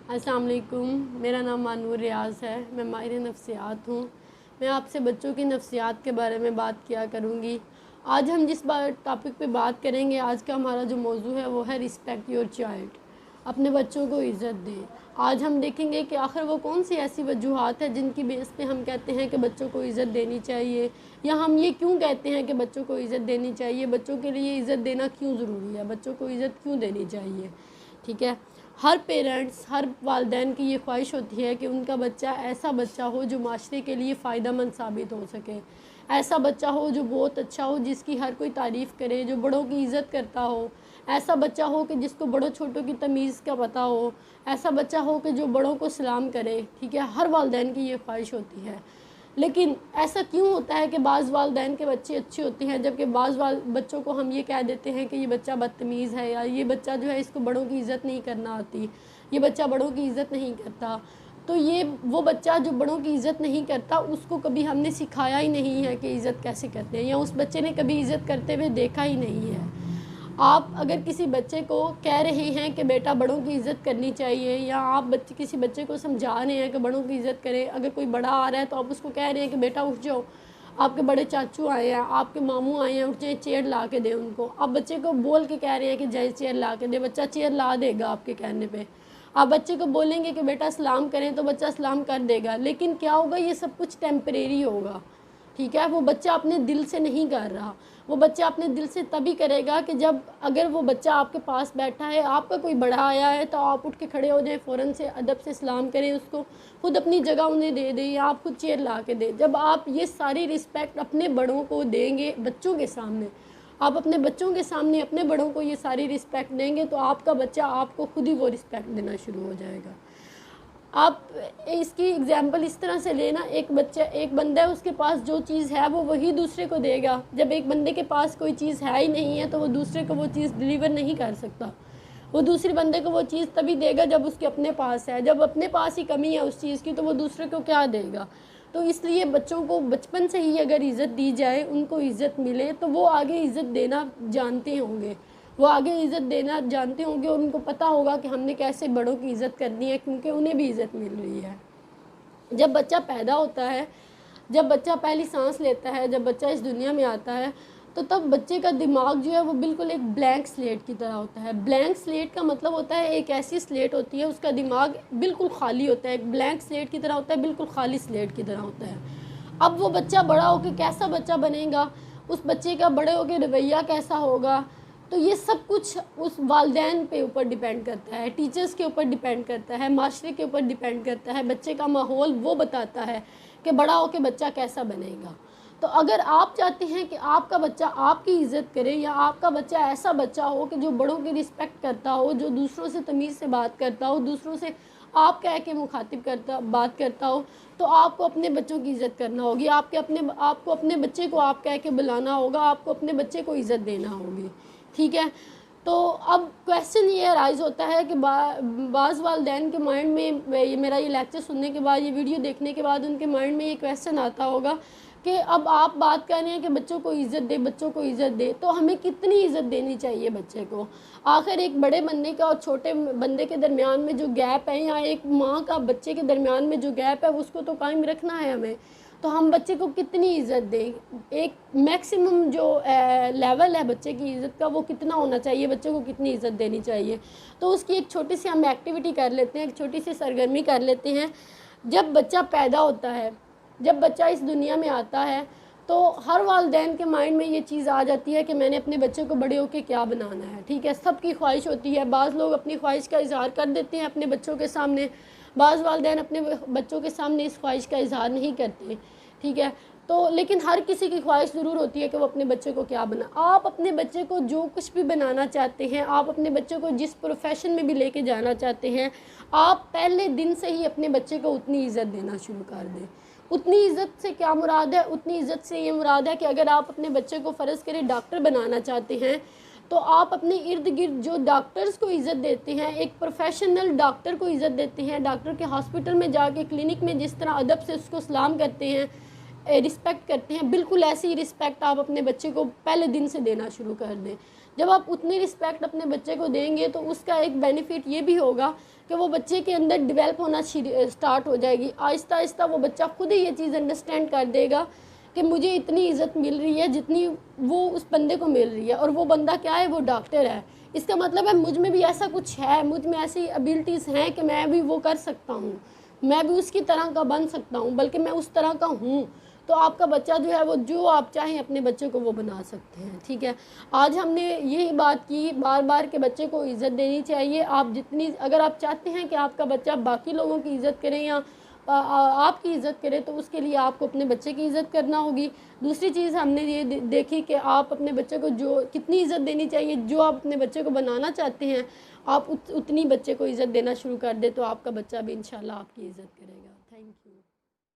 अस्सलाम वालेकुम। मेरा नाम मानूर रियाज़ है। मैं माहिर नफ्सियात हूँ। मैं आपसे बच्चों की नफ्सियात के बारे में बात किया करूँगी। आज हम जिस टॉपिक पे बात करेंगे, आज का हमारा जो मौजू है वो है रिस्पेक्ट योर चाइल्ड। अपने बच्चों को इज़्ज़त दें। आज हम देखेंगे कि आखिर वो कौन सी ऐसी वजूहात है जिनकी बेस पे हम कहते हैं कि बच्चों को इज़्ज़त देनी चाहिए, या हम ये क्यों कहते हैं कि बच्चों को इज़्ज़त देनी चाहिए, बच्चों के लिए इज़्ज़त देना क्यों ज़रूरी है, बच्चों को इज़्ज़त क्यों देनी चाहिए। ठीक है, हर पेरेंट्स, हर वालिदैन की ये ख्वाहिश होती है कि उनका बच्चा ऐसा बच्चा हो जो माशरे के लिए फ़ायदेमंद साबित हो सके, ऐसा बच्चा हो जो बहुत अच्छा हो, जिसकी हर कोई तारीफ़ करे, जो बड़ों की इज़्ज़त करता हो, ऐसा बच्चा हो कि जिसको बड़ों छोटों की तमीज़ का पता हो, ऐसा बच्चा हो कि जो बड़ों को सलाम करे। ठीक है, हर वालिदैन की ये ख्वाहिश होती है। लेकिन ऐसा क्यों होता है कि बाज़ वालिदैन के बच्चे अच्छे होते हैं, जबकि बाज़ बच्चों को हम ये कह देते हैं कि ये बच्चा बदतमीज़ है, या ये बच्चा जो है इसको बड़ों की इज़्ज़त नहीं करना आती, ये बच्चा बड़ों की इज़्ज़त नहीं करता। तो ये वो बच्चा जो बड़ों की इज़्ज़त नहीं करता, उसको कभी हमने सिखाया ही नहीं है कि इज़्ज़त कैसे करते हैं, या उस बच्चे ने कभी इज़्ज़त करते हुए देखा ही नहीं है। आप अगर किसी बच्चे को कह रहे हैं कि बेटा बड़ों की इज़्ज़त करनी चाहिए, या आप किसी बच्चे को समझा रहे हैं कि बड़ों की इज़्ज़त करें, अगर कोई बड़ा आ रहा है तो आप उसको कह रहे हैं कि बेटा उठ जाओ, आपके बड़े चाचू आए हैं, आपके मामू आए हैं, उठ जाए, चेयर ला के दें उनको। आप बच्चे को बोल के कह रहे हैं कि जाए चेयर ला के दे, बच्चा चेयर ला देगा आपके कहने पे। आप बच्चे को बोलेंगे कि बेटा सलाम करें तो बच्चा सलाम कर देगा, लेकिन क्या होगा, ये सब कुछ टेम्परेरी होगा। ठीक है, वो बच्चा अपने दिल से नहीं कर रहा। वो बच्चा अपने दिल से तभी करेगा कि जब, अगर वो बच्चा आपके पास बैठा है, आपका कोई बड़ा आया है, तो आप उठ के खड़े हो जाएं, फ़ौरन से अदब से सलाम करें, उसको खुद अपनी जगह उन्हें दे दें, या आप खुद चेयर ला के दें। जब आप ये सारी रिस्पेक्ट अपने बड़ों को देंगे बच्चों के सामने, आप अपने बच्चों के सामने अपने बड़ों को ये सारी रिस्पेक्ट देंगे, तो आपका बच्चा आपको खुद ही वो रिस्पेक्ट देना शुरू हो जाएगा। आप इसकी एग्जांपल इस तरह से लेना, एक बंदा है, उसके पास जो चीज़ है वो वही दूसरे को देगा। जब एक बंदे के पास कोई चीज़ है ही नहीं है, तो वो दूसरे को वो चीज़ डिलीवर नहीं कर सकता। वो दूसरे बंदे को वो चीज़ तभी देगा जब उसके अपने पास है। जब अपने पास ही कमी है उस चीज़ की, तो वो दूसरे को क्या देगा। तो इसलिए बच्चों को बचपन से ही अगर इज़्ज़त दी जाए, उनको इज़्ज़त मिले, तो वो आगे इज़्ज़त देना जानते होंगे, वो आगे इज़्ज़त देना जानते होंगे, और उनको पता होगा कि हमने कैसे बड़ों की इज़्ज़त करनी है, क्योंकि उन्हें भी इज़्ज़त मिल रही है। जब बच्चा पैदा होता है, जब बच्चा पहली सांस लेता है, जब बच्चा इस दुनिया में आता है, तो तब बच्चे का दिमाग जो है वो बिल्कुल एक ब्लैंक स्लेट की तरह होता है। ब्लैंक स्लेट का मतलब होता है एक ऐसी स्लेट होती है, उसका दिमाग बिल्कुल खाली होता है, एक ब्लैंक स्लेट की तरह होता है, बिल्कुल खाली स्लेट की तरह होता है। अब वो बच्चा बड़ा होकर कैसा बच्चा बनेगा, उस बच्चे का बड़े होकर रवैया कैसा होगा, तो ये सब कुछ उस वालिदैन पे ऊपर डिपेंड करता है, टीचर्स के ऊपर डिपेंड करता है, माशरे के ऊपर डिपेंड करता है। बच्चे का माहौल वो बताता है कि बड़ा होकर बच्चा कैसा बनेगा। तो अगर आप चाहते हैं कि आपका बच्चा आपकी इज़्ज़त करे, या आपका बच्चा ऐसा बच्चा हो कि जो बड़ों की रिस्पेक्ट करता हो, जो दूसरों से तमीज़ से बात करता हो, दूसरों से आप कह के मुखातिब बात करता हो, तो आपको अपने बच्चों की इज़्ज़त करना होगी। आपको अपने बच्चे को आप कह के बुलाना होगा, आपको अपने बच्चे को इज़्ज़त देना होगी। ठीक है, तो अब क्वेश्चन ये अराइज़ होता है कि बाज़ वालिदैन के माइंड में, ये मेरा ये लेक्चर सुनने के बाद, ये वीडियो देखने के बाद उनके माइंड में ये क्वेश्चन आता होगा कि अब आप बात कर रहे हैं कि बच्चों को इज़्ज़त दे, बच्चों को इज़्ज़त दे, तो हमें कितनी इज़्ज़त देनी चाहिए बच्चे को। आखिर एक बड़े बंदे का और छोटे बंदे के दरमियान में जो गैप है, या एक माँ का बच्चे के दरमियान में जो गैप है, उसको तो कायम रखना है हमें। तो हम बच्चे को कितनी इज़्ज़त दें, एक मैक्सिमम जो लेवल है बच्चे की इज़्ज़त का, वो कितना होना चाहिए, बच्चे को कितनी इज़्ज़त देनी चाहिए। तो उसकी एक छोटी सी हम एक्टिविटी कर लेते हैं, एक छोटी सी सरगर्मी कर लेते हैं। जब बच्चा पैदा होता है, जब बच्चा इस दुनिया में आता है, तो हर वालिदैन के माइंड में ये चीज़ आ जाती है कि मैंने अपने बच्चे को बड़े होकर क्या बनाना है। ठीक है, सबकी ख्वाहिश होती है। बाज़ लोग अपनी ख्वाहिश का इज़हार कर देते हैं अपने बच्चों के सामने, बाज़ वालिदैन अपने बच्चों के सामने इस ख्वाहिश का इज़हार नहीं करते। ठीक है, तो लेकिन हर किसी की ख्वाहिश ज़रूर होती है कि वो अपने बच्चे को क्या बना। आप अपने बच्चे को जो कुछ भी बनाना चाहते हैं, आप अपने बच्चे को जिस प्रोफेशन में भी लेके जाना चाहते हैं, आप पहले दिन से ही अपने बच्चे को उतनी इज़्ज़त देना शुरू कर दें। उतनी इज़्ज़त से क्या मुराद है, उतनी इज़्ज़त से ये मुराद है कि अगर आप अपने बच्चे को फ़र्ज़ करें डॉक्टर बनाना चाहते हैं, तो आप अपने इर्द गिर्द जो डॉक्टर्स को इज़्ज़त देते हैं, एक प्रोफेशनल डॉक्टर को इज़्ज़त देते हैं, डॉक्टर के हॉस्पिटल में जाके क्लिनिक में जिस तरह अदब से उसको सलाम करते हैं, रिस्पेक्ट करते हैं, बिल्कुल ऐसी ही रिस्पेक्ट आप अपने बच्चे को पहले दिन से देना शुरू कर दें। जब आप उतनी रिस्पेक्ट अपने बच्चे को देंगे तो उसका एक बेनिफिट ये भी होगा कि वो बच्चे के अंदर डेवलप होना स्टार्ट हो जाएगी। आहिस्ता आहिस्ता वो बच्चा खुद ही ये चीज़ अंडरस्टैंड कर देगा कि मुझे इतनी इज़्ज़त मिल रही है जितनी वो उस बंदे को मिल रही है, और वो बंदा क्या है, वो डॉक्टर है। इसका मतलब है मुझ में भी ऐसा कुछ है, मुझ में ऐसी एबिलिटीज़ हैं कि मैं भी वो कर सकता हूँ, मैं भी उसकी तरह का बन सकता हूँ, बल्कि मैं उस तरह का हूँ। तो आपका बच्चा जो है वो जो आप चाहें अपने बच्चे को वो बना सकते हैं। ठीक है, आज हमने यही बात की बार बार कि बच्चे को इज़्ज़त देनी चाहिए। आप जितनी, अगर आप चाहते हैं कि आपका बच्चा बाकी लोगों की इज़्ज़त करे या आपकी इज़्ज़त करे, तो उसके लिए आपको अपने बच्चे की इज़्ज़त करना होगी। दूसरी चीज़ हमने ये देखी कि आप अपने बच्चे को जो कितनी इज़्ज़त देनी चाहिए, जो आप अपने बच्चे को बनाना चाहते हैं आप उतनी बच्चे को इज़्ज़त देना शुरू कर दे, तो आपका बच्चा भी इंशाल्लाह आपकी इज़्ज़त करेगा।